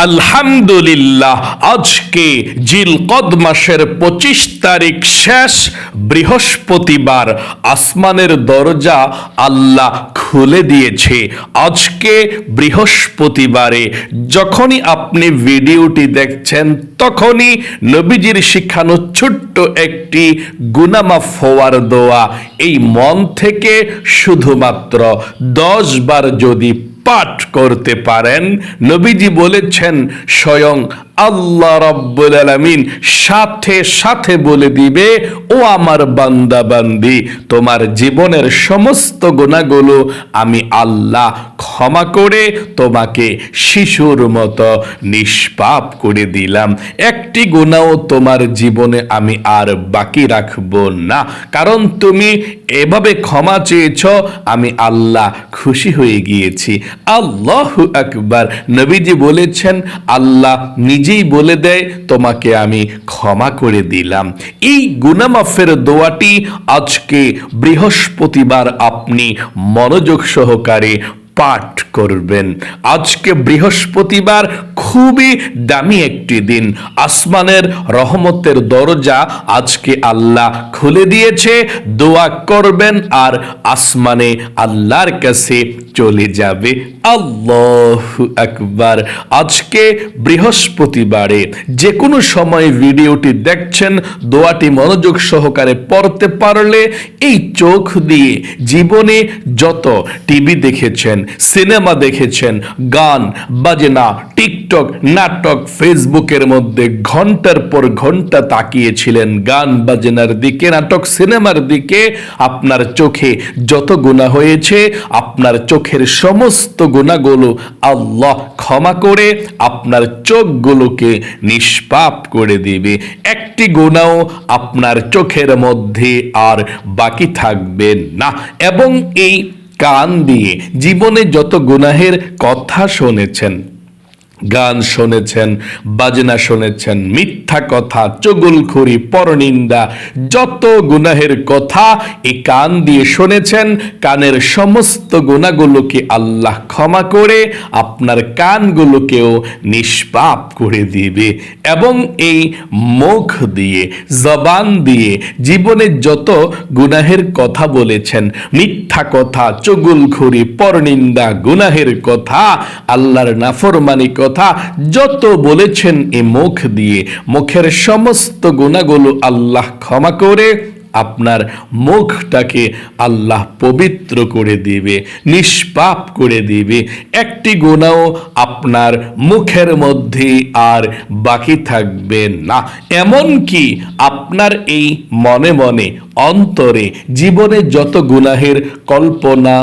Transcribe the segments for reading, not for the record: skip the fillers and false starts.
আলহামদুলিল্লাহ, আজকে জিলকদ মাসের 25 তারিখ, শেষ বৃহস্পতিবার। আসমানের দরজা আল্লাহ খুলে দিয়েছে। আজকে বৃহস্পতিবারে যখনই আপনি ভিডিওটি দেখছেন, তখনই নবীজির শিখানো ছোট্ট একটি গুনাহ মাফ হওয়ার দোয়া এই মন থেকে শুধুমাত্র 10 বার যদি পাঠ করতে পারেন, নবীজি বলেছেন স্বয়ং আল্লাহ রাব্বুল আলামিন সাথে সাথে বলে দিবে, ও আমার বান্দা বান্দি, তোমার জীবনের সমস্ত গুনাহগুলো আমি আল্লাহ ক্ষমা করে তোমাকে শিশুর মতো নিষ্পাপ করে দিলাম। একটি গুনাহও তোমার জীবনে আমি আর বাকি রাখবো না, কারণ তুমি এভাবে ক্ষমা চেয়েছ, আমি আল্লাহ খুশি হয়ে গিয়েছি। আল্লাহু আকবার। নবীজি বলেছেন, আল্লাহ নিজেই বলে দেয়, তোমাকে আমি ক্ষমা করে দিলাম। এই গুনাহ মাফের দোয়াটি আজকে বৃহস্পতিবার আপনি মনোযোগ সহকারে পাঠ করবেন। আজকে বৃহস্পতিবার খুবই দামি একটি দিন। আসমানের রহমতের দরজা আজকে আল্লাহ খুলে দিয়েছে। দোয়া করবেন আর আসমানে আল্লাহর কাছে চলে যাবে। আল্লাহু আকবার। আজকে বৃহস্পতিবারে যে কোনো সময় ভিডিওটি দেখছেন, দোয়াটি মনোযোগ সহকারে পড়তে পারলে এই চোখ দিয়ে জীবনে যত টিভি দেখেছেন, সিনেমা দেখেছেন, গান বাজনা, টিকটক, নাটক, ফেসবুকের মধ্যে ঘন্টার পর ঘন্টা তাকিয়েছিলেন গান বাজনার দিকে, নাটক সিনেমার দিকে, আপনার চোখে যত গুনাহ হয়েছে, আপনার চোখের সমস্ত গুনাহগুলো আল্লাহ ক্ষমা করে আপনার চোখগুলোকে নিষ্পাপ করে দিবে। একটি গুনাহ আপনার চোখের মধ্যে আর বাকি থাকবে না। এবং এই কান দিয়ে জীবনে যত গুনাহের কথা শুনেছেন, গান শুনেছেন, বাজনা শুনেছেন, মিথ্যা কথা, চুগলখড়ি, পরনিন্দা, যত গুনাহের কথা এই কান দিয়ে শুনেছেন, কানের সমস্ত গুনাহগুলোকে আল্লাহ ক্ষমা করে আপনার কানগুলোকেও নিষ্পাপ করে দিবে। এবং এই মুখ দিয়ে, জবান দিয়ে জীবনে যত গুনাহের কথা বলেছেন, মিথ্যা কথা, চুগলখড়ি, পরনিন্দা, গুনাহের কথা, আল্লাহর নাফরমানি কথা যত বলেছেন, এই মুখ দিয়ে, মুখের সমস্ত গুনাহগুলো আল্লাহ ক্ষমা করে আপনার মুখটাকে আল্লাহ পবিত্র করে দিবে, নিষ্পাপ করে দিবে। একটি গুনাহ আপনার মুখের মধ্যে আর বাকি থাকবে না। এমনকি আপনার এই মনে মনে, অন্তরে, জীবনে যত গুনাহের কল্পনা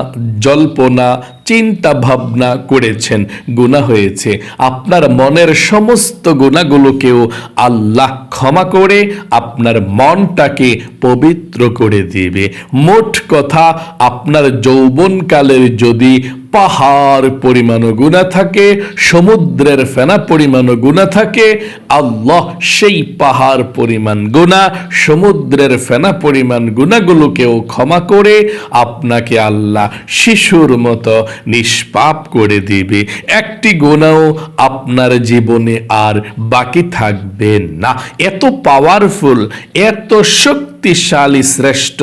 জল্পনা চিন্তা ভাবনা করেছেন, গুনাহ হয়েছে, আপনার মনের সমস্ত গুনাহগুলোকেও আল্লাহ ক্ষমা করে আপনার মনটাকে পবিত্র করে দিবে। মোট কথা, আপনার যৌবনকালের যদি পাহাড় পরিমাণও গুনাহ থাকে, সমুদ্রের ফেনা পরিমাণও গুনাহ থাকে, আল্লাহ সেই পাহাড় পরিমাণ গুনাহ, সমুদ্রের ফেনা পরিমাণ গুনাহগুলোকেও ক্ষমা করে আপনাকে আল্লাহ শিশুর মতো নিষ্পাপ করে দিবে। একটি গুনাহ আপনার জীবনে আর বাকি থাকবে না। এত পাওয়ারফুল, এত শক্তিশালী শ্রেষ্ঠ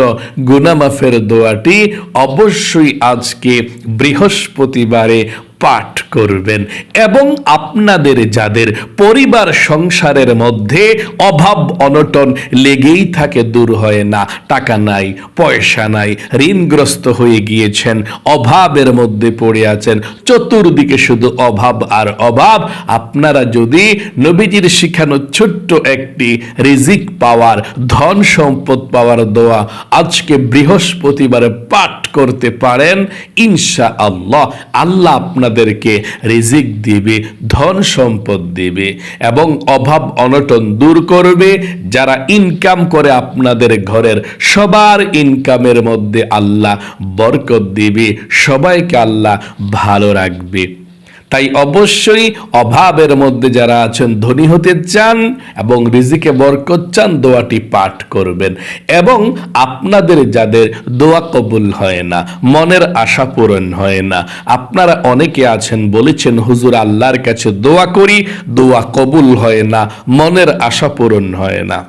গুনাহ মাফের দোয়াটি অবশ্যই আজকে বৃহস্পতিবারে পাঠ করবেন। এবং আপনাদের যাদের পরিবার সংসারের মধ্যে অভাব অনটন লেগেই থাকে, দূর হয় না, টাকা নাই, পয়সা নাই, ঋণগ্রস্ত হয়ে গিয়েছেন, অভাবের মধ্যে পড়ে আছেন, চতুর্দিকে শুধু অভাব আর অভাব, আপনারা যদি নবীজির শিখানো ছোট্ট একটি রিজিক পাওয়ার, ধন সম্পদ পাওয়ার দোয়া আজকে বৃহস্পতিবারে পাঠ করতে পারেন, ইনশাআল্লাহ আল্লাহ আপনাদেরকে রিজিক দিবে, ধন সম্পদ দিবে এবং অভাব অনটন দূর করবে। যারা ইনকাম করে আপনাদের ঘরের সবার ইনকামের মধ্যে আল্লাহ বরকত দিবে, সবাইকে আল্লাহ ভালো রাখবে। তাই অবশ্যই অভাবের মধ্যে যারা আছেন, ধনী হতে চান এবং রিজিকে বরকত চান, দোয়াটি পাঠ করবেন। এবং আপনাদের যাদের দোয়া কবুল হয় না, মনের আশা পূরণ হয় না, আপনারা অনেকে আছেন বলেছেন হুজুর আল্লাহর কাছে দোয়া করি, দোয়া কবুল হয় না, মনের আশা পূরণ হয় না।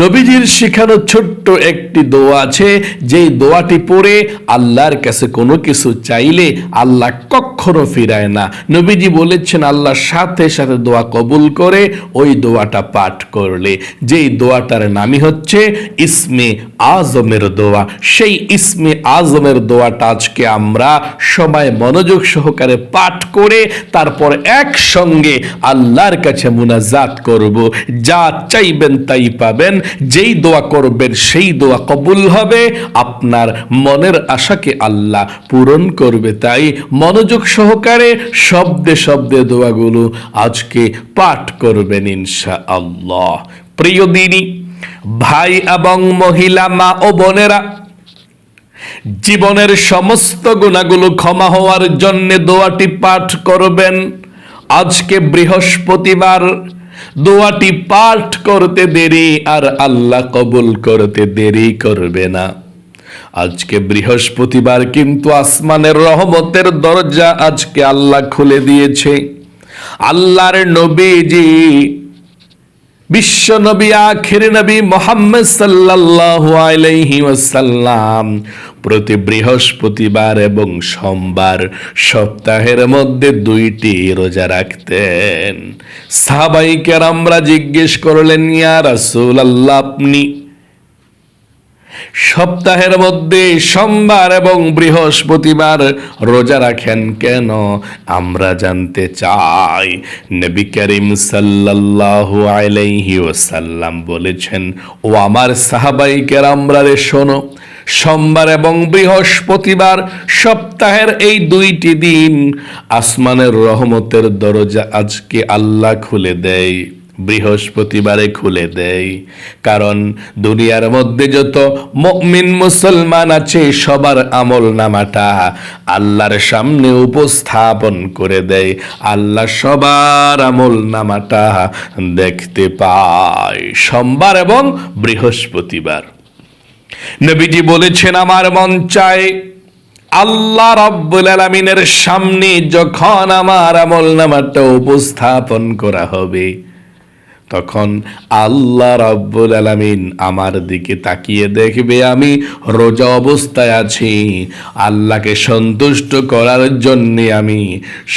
নবীজির শেখানো ছোট্ট একটি দোয়া আছে, যেই দোয়াটি পড়ে আল্লাহর কাছে কোনো কিছু চাইলে আল্লাহ কখনো ফিরায় না। নবীজি বলেছেন আল্লাহর সাথে সাথে দোয়া কবুল করে ওই দোয়াটা পাঠ করলে। যেই দোয়াটার নামই হচ্ছে ইসমে আজমের দোয়া। সেই ইসমে আজমের দোয়াটা আজকে আমরা সবাই মনোযোগ সহকারে পাঠ করে তারপর একসঙ্গে আল্লাহর কাছে মুনাজাত করব। যা চাইবেন তাই পাবেন, যেই দোয়া করবেন সেই দোয়া কবুল হবে, আপনার মনের আশাকে আল্লাহ পূরণ করবে। তাই মনোযোগ সহকারে শব্দে শব্দে দোয়াগুলো আজকে পাঠ করবেন ইনশাআল্লাহ। প্রিয় দিনী ভাই এবং মহিলা, মা ও বোনেরা, জীবনের সমস্ত গুনাহগুলো ক্ষমা হওয়ার জন্য দোয়াটি পাঠ করবেন। আজকে বৃহস্পতিবার, দোয়াটি পাঠ করতে দেরি আর আল্লাহ কবুল করতে দেরি করবে না। আজকে বৃহস্পতিবার, কিন্তু আসমানের রহমতের দরজা আজকে আল্লাহ খুলে দিয়েছে। আল্লাহর নবীজি, বিশ্ব নবী, আখির নবী মুহাম্মদ সাল্লাল্লাহু আলাইহি ওয়াসাল্লাম প্রতি বৃহস্পতিবার এবং সোমবার সপ্তাহের মধ্যে 2টি রোজা রাখতেন। সাহাবায়ে কেরামরা জিজ্ঞেস করলেন, ইয়া রাসূলুল্লাহ, আপনি সপ্তাহের মধ্যে সোমবার এবং বৃহস্পতিবার রোজা রাখেন কেন? আমরা জানতে চাই। নবী করিম সাল্লাল্লাহু আলাইহি ওয়াসাল্লাম বলেছেন, ও আমার সাহাবায়ে কেরামরা রে শোনো, সোমবার এবং বৃহস্পতিবার সপ্তাহের এই 2টি দিন আসমানের রহমতের দরজা আজকে আল্লাহ খুলে দেয়, বৃহস্পতিবারে খুলে দেয়। কারণ দুনিয়ার মধ্যে যত মুমিন মুসলমান আছে সবার আমল নামাটা আল্লাহর সামনে উপস্থাপন করে দেয়। আল্লাহ সবার আমল নামাটা দেখতে পায় সোমবার এবং বৃহস্পতিবার। নবীজি বলেছেন, আমার মন চায় আল্লাহ রাব্বুল আলামিনের সামনে যখন আমার আমল নামাটা উপস্থাপন করা হবে, তখন আল্লাহ রাব্বুল আলামিন আমার দিকে তাকিয়ে দেখবে আমি রোজা অবস্থায় আছি। আল্লাহকে সন্তুষ্ট করার জন্য আমি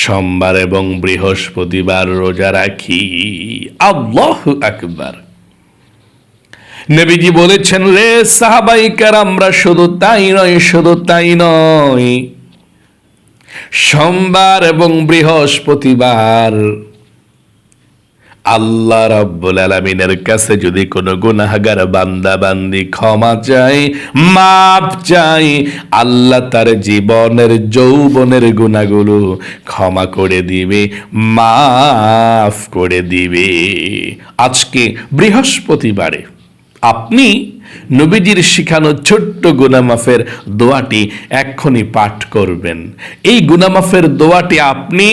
সোমবার এবং বৃহস্পতিবার রোজা রাখি। আল্লাহু আকবার। নবীজি বলেছেন, রে সাহাবায়ে কেরামরা, শুধু তাই নয়, সোমবার এবং বৃহস্পতিবার আল্লাহ রাব্বুল আলামিনের কাছে যদি কোনো গুনাহগার বান্দা বান্দি ক্ষমা চায়, মাপ চায়, আল্লাহ তার জীবনের যৌবনের গুনাহগুলো ক্ষমা করে দিবে, মাফ করে দিবে। আজকে বৃহস্পতিবারে আপনি নবীজির শিখানো ছোট্ট গুনাহ মাফের দোয়াটি এক্ষুনি পাঠ করবেন। এই গুনাহ মাফের দোয়াটি আপনি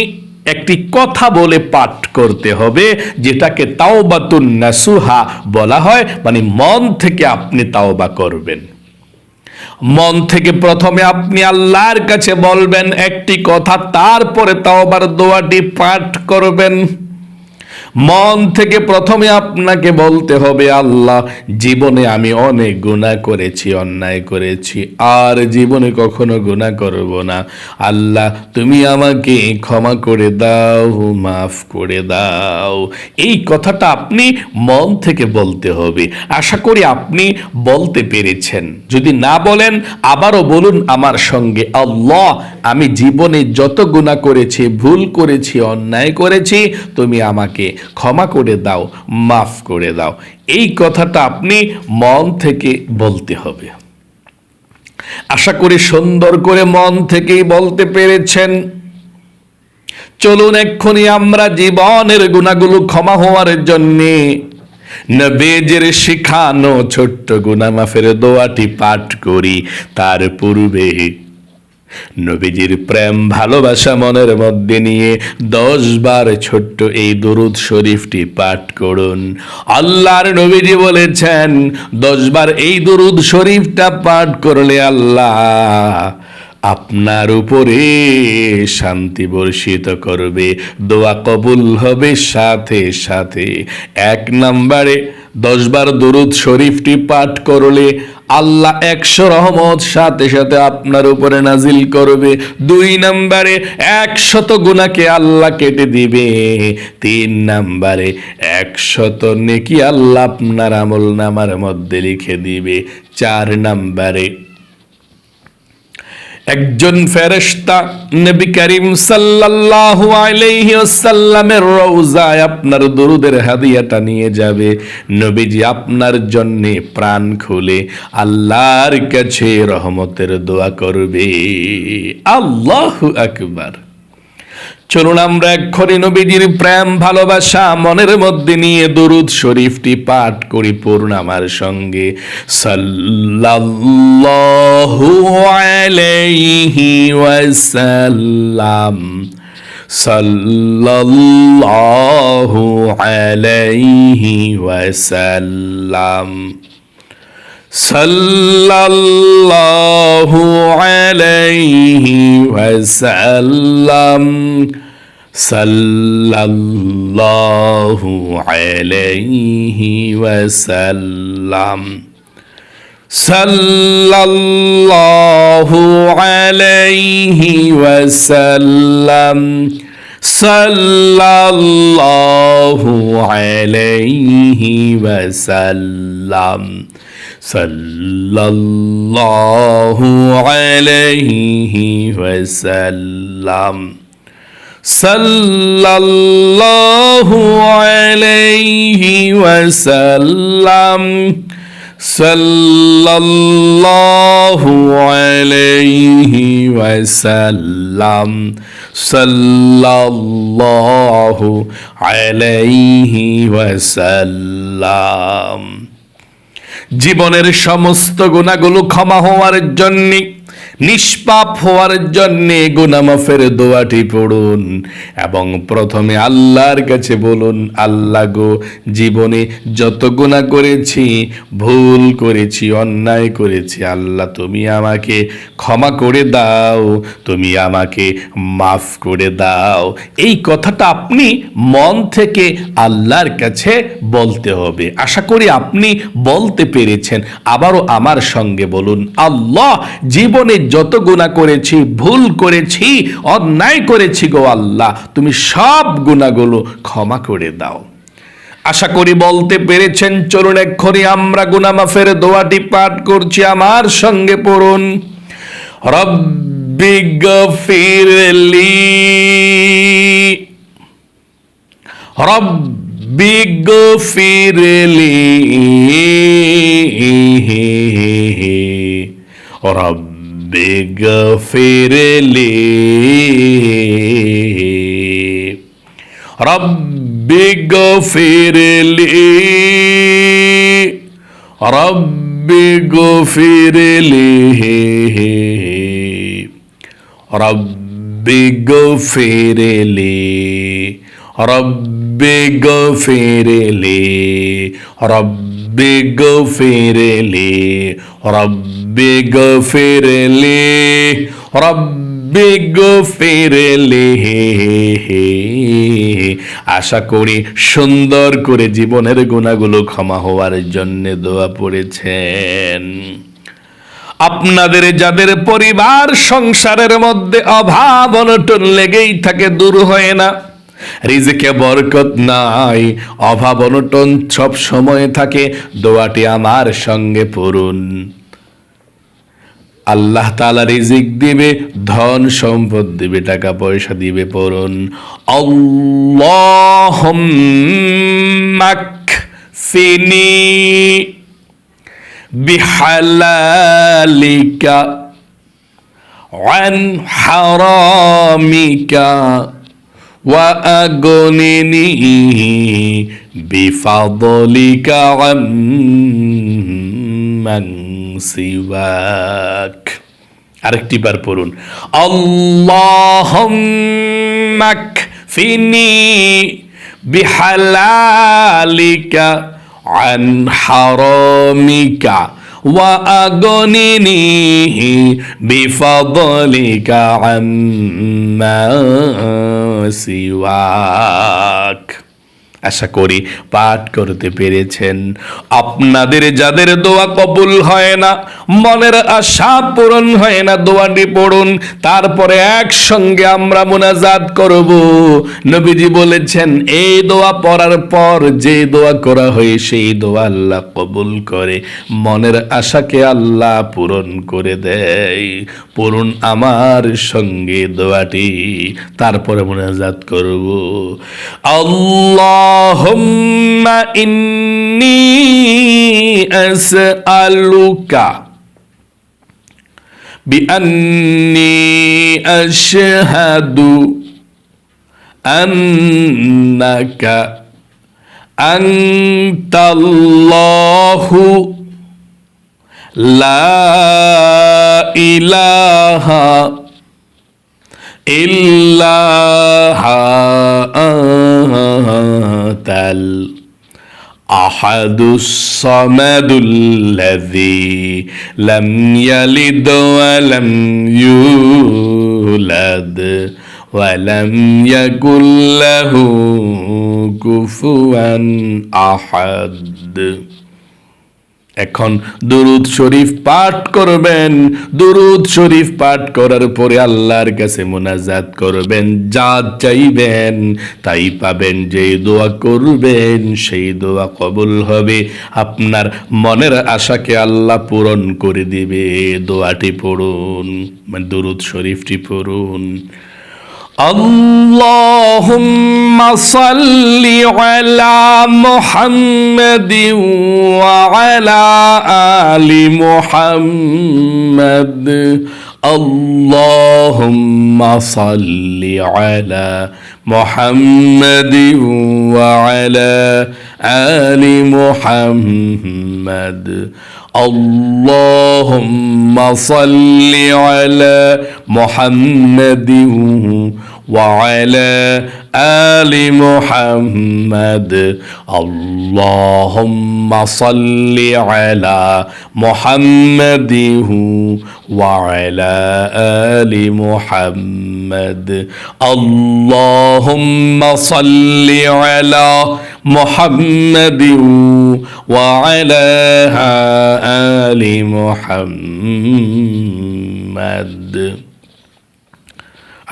একটি কথা বলে পাঠ করতে হবে, যেটাকে তাওবাতুন নাসুহা বলা হয়। মানে মন থেকে আপনি তাওবা করবেন। মন থেকে প্রথমে আপনি আল্লাহর কাছে বলবেন একটি কথা, তারপরে তাওবার দোয়াটি পাঠ করবেন। মন থেকে প্রথমে আপনাকে বলতে হবে, আল্লাহ, জীবনে আমি অনেক গুনাহ করেছি, অন্যায় করেছি, আর জীবনে কখনো গুনাহ করব না। আল্লাহ, তুমি আমাকে ক্ষমা করে দাও, মাফ করে দাও। এই কথাটা আপনি মন থেকে বলতে হবে। আশা করি আপনি বলতে পেরেছেন। যদি না বলেন আবারও বলুন আমার সঙ্গে, আল্লাহ, আমি জীবনে যত গুনাহ করেছি, ভুল করেছি, অন্যায় করেছি, তুমি আমাকে ক্ষমা করে দাও, মাফ করে দাও। এই কথাটা আপনি মন থেকে বলতে হবে। আশা করি সুন্দর করে মন থেকেই বলতে পেরেছেন। চলুন এক্ষুনি আমরা জীবনের গুনাহগুলো ক্ষমা হওয়ার জন্যে নবীজির শিখানো ছোট্ট গুনাহ মাফের দোয়াটি পাঠ করি। তার পূর্বে নবীজির প্রেম ভালোবাসা মনের মধ্যে নিয়ে 10 বার ছোট্ট এই দরুদ শরীফটি পাঠ করুন। আল্লাহর নবীজি বলেছেন 10 বার এই দরুদ শরীফটা পাঠ করলে আল্লাহ আপনার উপরে শান্তি বর্ষিত করবে, দোয়া কবুল হবে সাথে সাথে। 1 নম্বরে 10 বার দরুদ শরীফটি পাঠ করলে আল্লাহ 100 রহমত সাথে সাথে আপনার উপরে নাজিল করবে। 2 নম্বরে 100 গুনাহকে আল্লাহ কেটে দিবে। 3 নম্বরে 100 নেকি আল্লাহ আপনার আমলনামার মধ্যে লিখে দিবে। 4 নম্বরে একজন ফেরেশতা নবী করিম সাল্লাল্লাহু আলাইহি ওয়াসাল্লামের রওজায় আপনার দরুদের হাদিয়াটা নিয়ে যাবে। নবীজি আপনার জন্য প্রাণ খুলে আল্লাহর কাছে রহমতের দোয়া করবে। আল্লাহু আকবার। চলুন আমরা এক্ষুনি নবীজির প্রেম ভালোবাসা মনের মধ্যে নিয়ে দরুদ শরীফটি পাঠ করি পূর্ণ আমার সঙ্গে। সাল্লাল্লাহু আলাইহি ওয়াসাল্লাম, সাল্লাল্লাহু আলাইহি ওয়াসাল্লাম, সাল্লাল্লাহু আলাইহি ওয়াসাল্লাম, সাল্লাল্লাহু আলাইহি ওয়াসাল্লাম, সাল্লাল্লাহু আলাইহি ওয়াসাল্লাম, সাল্লাল্লাহু আলাইহি ওয়াসাল্লাম, সাল্লাল্লাহু আলাইহি ওয়াসাল্লাম, সাল্লাল্লাহু আলাইহি ওয়াসাল্লাম, সাল্লাল্লাহু আলাইহি ওয়াসাল্লাম, সাল্লাল্লাহু আলাইহি ওয়াসাল্লাম। জীবনের সমস্ত গুনাহগুলো ক্ষমা হওয়ার জন্য, নিষ্পাপ হওয়ার জন্য গুনাহ মাফের দোয়াটি পড়ুন এবং প্রথমে আল্লাহর কাছে বলুন, আল্লাহ গো, জীবনে যত গুনাহ করেছি, ভুল করেছি, অন্যায় করেছি, আল্লাহ তুমি আমাকে ক্ষমা করে দাও, তুমি আমাকে মাফ করে দাও। এই কথাটা আপনি মন থেকে আল্লাহর কাছে বলতে হবে। আশা করি আপনি বলতে পেরেছেন। আবারও আমার সঙ্গে বলুন, আল্লাহ, জীবনে যত গুনাহ করেছি, ভুল করেছি, অন্যায় করেছি গো আল্লাহ, তুমি সব গুনাহগুলো ক্ষমা করে দাও। আশা করি বলতে পেরেছেন। চলুন এক্ষুনি আমরা গুনাহ মাফের দোয়াটি পাঠ করছি, আমার সঙ্গে পড়ুন। রব্বি গফিরলি, রব্বি গফিরলি, রব্বি গফিরলি, রব্বি গফিরলি, রব্বি গফিরলি, রব্বি গফিরলি, রব্বি গফিরলি, রব্বি গফিরলি, রব্বি গফিরলি, রব্বি গফিরলি। আশা করি সুন্দর করে জীবনের গুনাহগুলো ক্ষমা হওয়ার জন্য দোয়া পড়েছেন। আপনাদের যাদের পরিবার সংসারের মধ্যে অভাব অনটন লেগেই থাকে, দূর হয় না, রিজিকে বরকত নাই, অভাব অনটন সব সময় থাকে, দোয়াটি আমার সঙ্গে পড়ুন। আল্লাহ তাআলা রিজিক দিবে, ধন সম্পদ দিবে, টাকা পয়সা দিবে। পড়ুন, আল্লাহুম্মা কফিনি বিহালালিকা আন হারামিকা ওয়া আগনিনি বিফাদলিকা আম্মান সিওয়াক। আরেকটি বার পড়ুন, আল্লাহুম্মা কফিনি বিহালালিকা আন হারামিকা ওয়া আগনিনি বিফাদলিকা আম্মা সিওয়াক। আশা করি পাঠ করতে পেরেছেন। আপনাদের যাদের দোয়া কবুল হয় না, মনের আশা পূরণ হয় না, দোয়াটি পড়ুন, তারপরে একসঙ্গে আমরা মুনাজাত করব। নবীজি বলেছেন এই দোয়া পড়ার পর যে দোয়া করা হয় সেই দোয়া আল্লাহ কবুল করে, মনের আশাকে আল্লাহ পূরণ করে দেয়। পড়ুন আমার সঙ্গে দোয়াটি, তারপরে মুনাজাত করব। আল্লাহুম্মা ইন্নী আসআলুকা বিআন্নী আশহাদু আন্নাকা আনতাল্লাহু লা ইলাহা ইল্লাহ আনতাল আহাদুস সামাদুল্লাযী লাম ইয়ালিদ ওয়া লাম ইউলাদ ওয়া লাম ইয়াকুল লাহু কুফুয়ান আহাদ। এখন দুরুদ শরীফ পাঠ করবেন। দুরুদ শরীফ পাঠ করার পরে আল্লাহর কাছে মুনাজাত করবেন, যা চাইবেন তাই পাবেন। যে দোয়া করবেন সেই দোয়া কবুল হবে, আপনার মনের আশাকে আল্লাহ পূরণ করে দিবে। দোয়াটি পড়ুন, দুরুদ শরীফটি পড়ুন। اللهم صل على محمد وعلى آل محمد اللهم صل على محمد وعلى آل محمد اللهم صل على محمد وعلى آل محمد اللهم صل على محمد وعلى آل محمد اللهم صل على محمد وعلى آل محمد।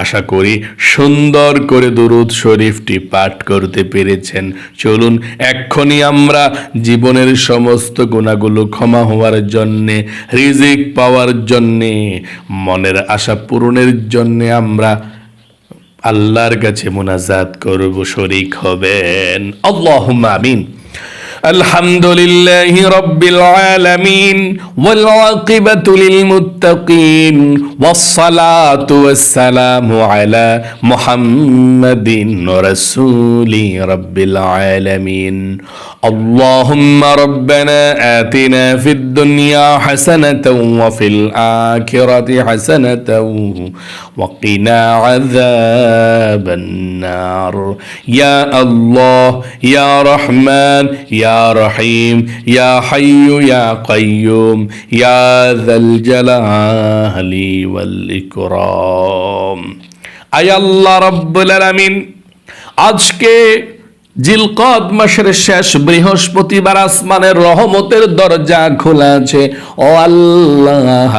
আশা করি সুন্দর করে দুরুদ শরীফটি পাঠ করতে পেরেছেন। চলুন এক্ষুনি আমরা জীবনের সমস্ত গুনাহগুলো ক্ষমা হওয়ার জন্যে, রিজিক পাওয়ার জন্যে, মনের আশা পূরণের জন্যে আমরা আল্লাহর কাছে মুনাজাত করব, শরীক হবেন। আল্লাহুম্মা আমিন। الحمد لله رب العالمين والعاقبة للمتقين والصلاة والسلام على محمد رسول رب العالمين اللهم ربنا آتنا في الدنيا حسنة وفي الآخرة حسنة وقنا عذاب النار يا الله يا رحمن يا رحيم يا حي يا قيوم يا ذا الجلال والإكرام আয় আল্লাহ রব্বুল আলামিন, আজকে জিলকদ মাসের শেষ বৃহস্পতিবার আসমানের রহমতের দরজা খোলা আছে। ও আল্লাহ,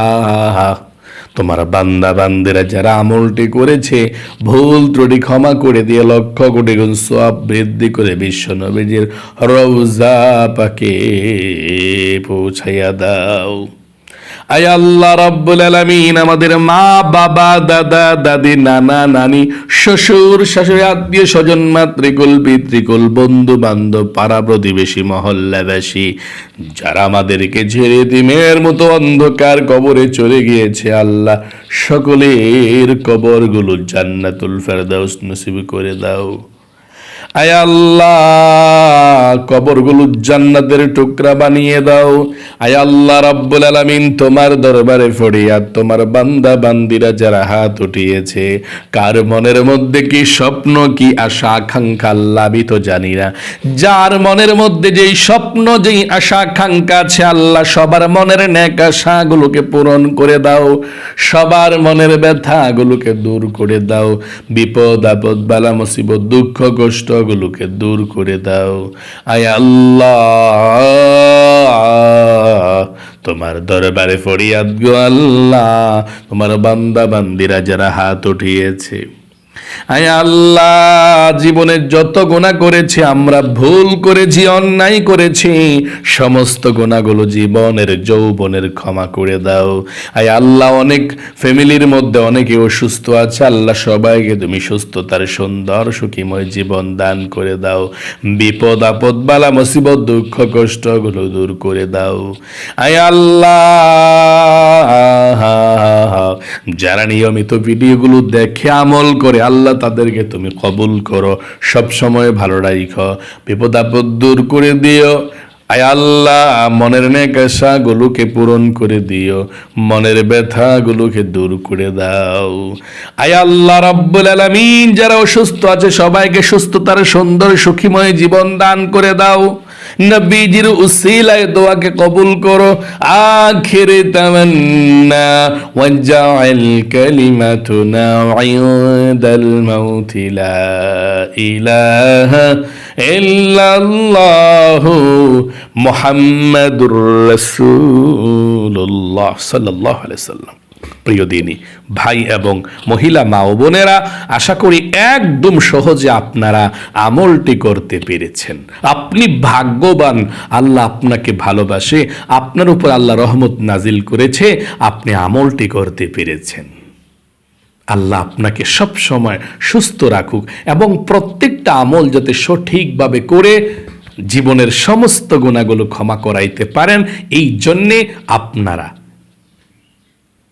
তোমার বান্দা বান্দিরা যারা আমলটি করেছে ভুল ত্রুটি ক্ষমা করে দিয়ে লক্ষ কোটি গুণ সওয়াব বৃদ্ধি করে বিশ্ব নবীজির রওজা পাকে পৌঁছাইয়া দাও। আয় আল্লাহ রাব্বুল আলামিন, আমাদের মা বাবা দাদা দাদি নানা নানি শ্বশুর শাশুড়ি আত্মীয় স্বজন মাতৃকুল পিতৃকুল বন্ধু বান্ধব পাড়া প্রতিবেশী মহল্লাবাসী যারা আমাদেরকে ছেড়ে দিনের মতো অন্ধকার কবরে চলে গিয়েছে, আল্লাহ সকলের কবরগুলো জান্নাতুল ফেরদাউস নসিব করে দাও। আয় আল্লাহ, কবরগুলো জান্নাতের টুকরা বানিয়ে দাও। আয় আল্লাহ রাব্বুল আলামিন, তোমার দরবারে ফরিয়াদ, তোমার বান্দা বান্দিরা যারা হাত উঠিয়েছে, কার মনের মধ্যে কি স্বপ্ন, কি আশা আকাঙ্ক্ষা আল্লাহ আমি তো জানি না। যার মনের মধ্যে যেই স্বপ্ন, যেই আশা আকাঙ্ক্ষা আছে আল্লাহ, সবার মনের নেক আশাগুলোকে পূরণ করে দাও, সবার মনের ব্যথাগুলোকে দূর করে দাও, বিপদ আপদ বালা মুসিবত দুঃখ কষ্টগুলোকে দূর করে দাও। আয় আল্লাহ, তোমার দরবারে ফরিয়াদ গো আল্লাহ, তোমার বান্দা বান্দিরা যারা হাত উঠিয়েছে, আয় আল্লাহ জীবনে যত গুনাহ করেছি আমরা, ভুল করেছি, অন্যায় করেছি, সমস্ত গুনাহগুলো জীবনের যৌবনের ক্ষমা করে দাও। আয় আল্লাহ, অনেক ফ্যামিলির মধ্যে অনেকে অসুস্থ আছে আল্লাহ, সবাইকে তুমি সুস্থতার সুন্দর সুখীময় জীবন দান করে দাও, বিপদ আপদ বালা মুসিবত দুঃখ কষ্টগুলো দূর করে দাও। আয় আল্লাহ, যারা নিয়মিত ভিডিওগুলো দেখে আমল করে আল্লাহ, তাদেরকে তুমি কবুল করো, সব সময় ভালো রাখো, বিপদ আপদ দূর করে দিও। আয় আল্লাহ, মনের নেক আশাগুলোকে পূরণ করে দিও, মনের ব্যথাগুলোকে দূর করে দাও। আয় আল্লাহ রাব্বুল আলামিন, যারা অসুস্থ আছে সবাইকে সুস্থতার সুন্দর সুখীময় জীবন দান করে দাও। নবীজির উসিলায় দোয়াকে কবুল করো। আখিরে তামান্না ওয়াজআল কালিমাতুনা ইনদাল মাউত লা ইলাহা ইল্লাল্লাহু মুহাম্মাদুর রাসূলুল্লাহ সাল্লাল্লাহু আলাইহি সাল্লাম। প্রিয় দিনী ভাই এবং মহিলা মা ও বোনেরা, আশা করি একদম সহজে আপনারা আমলটি করতে পেরেছেন। আপনি ভাগ্যবান, আল্লাহ আপনাকে ভালোবাসে, আপনার উপর আল্লাহ রহমত নাজিল করেছে, আপনি আমলটি করতে পেরেছেন। আল্লাহ আপনাকে সব সময় সুস্থ রাখুক এবং প্রত্যেকটা আমল যাতে সঠিকভাবে করে জীবনের সমস্ত গুনাহগুলো ক্ষমা করাইতে পারেন, এই জন্যে আপনারা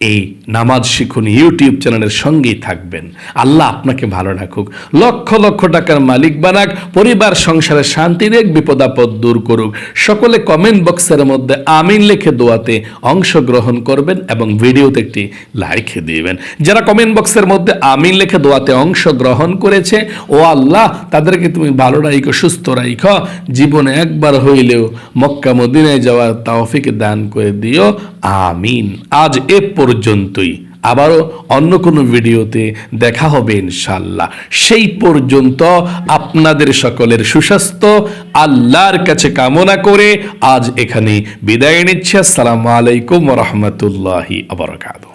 এই নামাজ শিখুন ইউটিউব চ্যানেলের সঙ্গেই থাকবেন। আল্লাহ আপনাকে ভালো রাখুক, লক্ষ লক্ষ টাকার মালিক বানাক, পরিবার সংসারে শান্তি দেখ, বিপদ আপদ দূর করুক। সকলে কমেন্ট বক্সের মধ্যে আমিন লিখে দোয়াতে অংশগ্রহণ করবেন এবং ভিডিওতে একটি লাইক দিবেন। যারা কমেন্ট বক্সের মধ্যে আমিন লিখে দোয়াতে অংশগ্রহণ করেছে, ও আল্লাহ তাদেরকে তুমি ভালো রাখো, সুস্থ রাখো, জীবনে একবার হইলেও মক্কা মদিনায় যাওয়ার তৌফিক দান করে দিও, আমিন। আজ এ পর্যন্তই, আবারও অন্য কোনো ভিডিওতে দেখা হবে ইনশাআল্লাহ। সেই পর্যন্ত আপনাদের সকলের সুস্বাস্থ্য আল্লাহর কাছে কামনা করে আজ এখানে বিদায় নিচ্ছি। আসসালামু আলাইকুম ওয়া রাহমাতুল্লাহি ওয়া বারাকাতুহু।